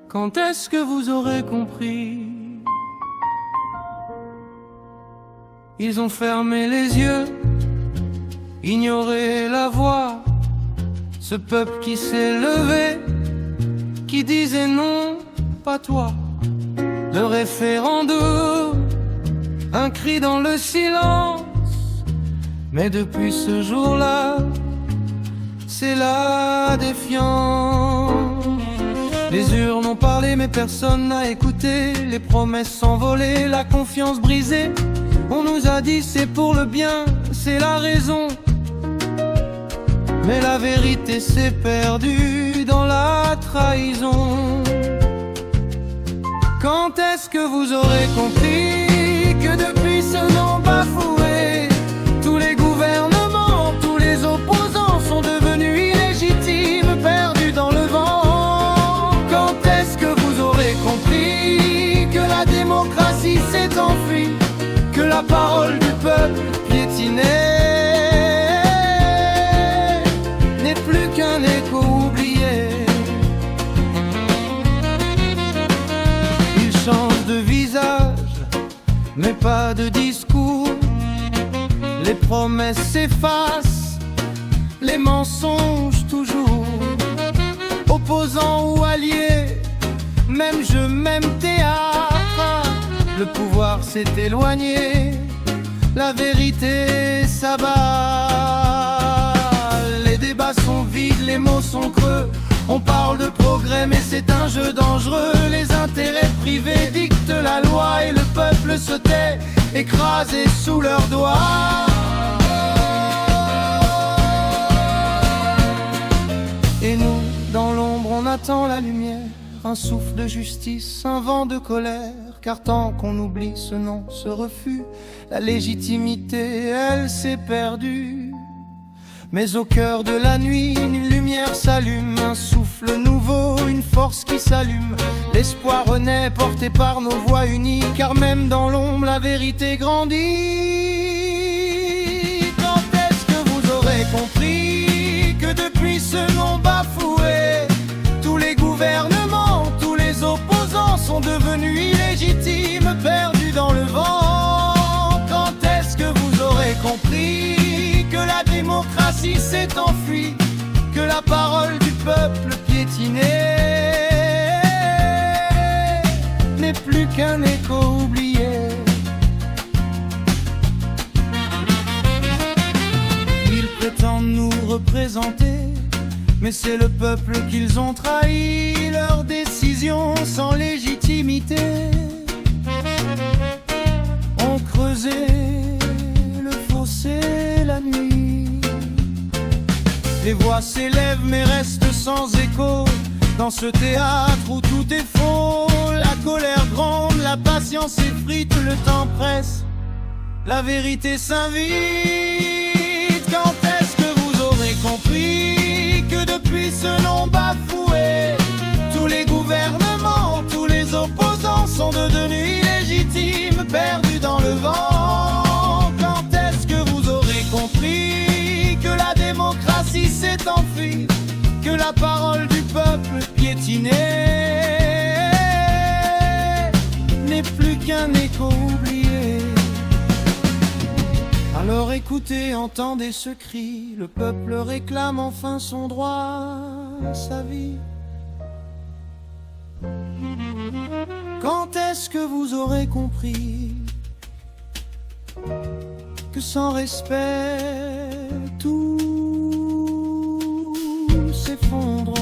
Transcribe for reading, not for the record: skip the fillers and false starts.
Quand est-ce que vous aurez compris? Ils ont fermé les yeux, ignoré la voix. Ce peuple qui s'est levé, qui disait non, pas toi. Le référendum, un cri dans le silence. Mais depuis ce jour-là, c'est la défiance. Les urnes ont parlé mais personne n'a écouté. Les promesses s'envolaient, la confiance brisée. On nous a dit c'est pour le bien, c'est la raison. Mais la vérité s'est perdue dans la trahison. Quand est-ce que vous aurez compris que depuis ce nom bafoué, tous les gouvernements, tous les opposants sont devenus illégitimes, perdus dans le vent? Quand est-ce que vous aurez compris que la démocratie s'est enfuie, que la parole du peuple piétinée n'est plus qu'un écho oublié? Ils changent de visage, mais pas de discours. Les promesses s'effacent, les mensonges toujours. Opposants ou alliés, même jeu, même théâtre, le pouvoir s'est éloigné, la vérité s'abat. Les débats sont vides, les mots sont creux. On parle de progrès mais c'est un jeu dangereux. Les intérêts privés dictent la loi et le peuple se tait, écrasé sous leurs doigts. Et nous, dans l'ombre, on attend la lumière, un souffle de justice, un vent de colère. Car tant qu'on oublie ce nom, ce refus, la légitimité, elle s'est perdue. Mais au cœur de la nuit, une lumière s'allume, un souffle nouveau, une force qui s'allume. L'espoir renaît porté par nos voix unies, car même dans l'ombre, la vérité grandit. Quand est-ce que vous aurez compris que depuis ce nom bafoué, tous les gouvernements, tous les opposants sont devenus illégitimes, perdus dans le vent? Quand est-ce que vous aurez compris que la démocratie s'est enfuie, que la parole du peuple piétinée n'est plus qu'un écho oublié? Ils prétendent nous représenter, mais c'est le peuple qu'ils ont trahi, leurs décisions sans légitimité ont creusé le fossé la nuit. Les voix s'élèvent mais restent sans écho dans ce théâtre où tout est faux. La colère gronde, la patience effrite, le temps presse, la vérité s'invite. Quand est-ce que vous aurez compris que depuis ce nom bafoué, tous les gouvernements, tous les opposants sont devenus illégitimes, perdus dans le vent? Quand est-ce que vous aurez compris que la démocratie s'est enfuie, que la parole du peuple piétinée n'est plus qu'un écho oublié? Alors écoutez, entendez ce cri, le peuple réclame enfin son droit, sa vie. Quand est-ce que vous aurez compris que sans respect tout s'effondre?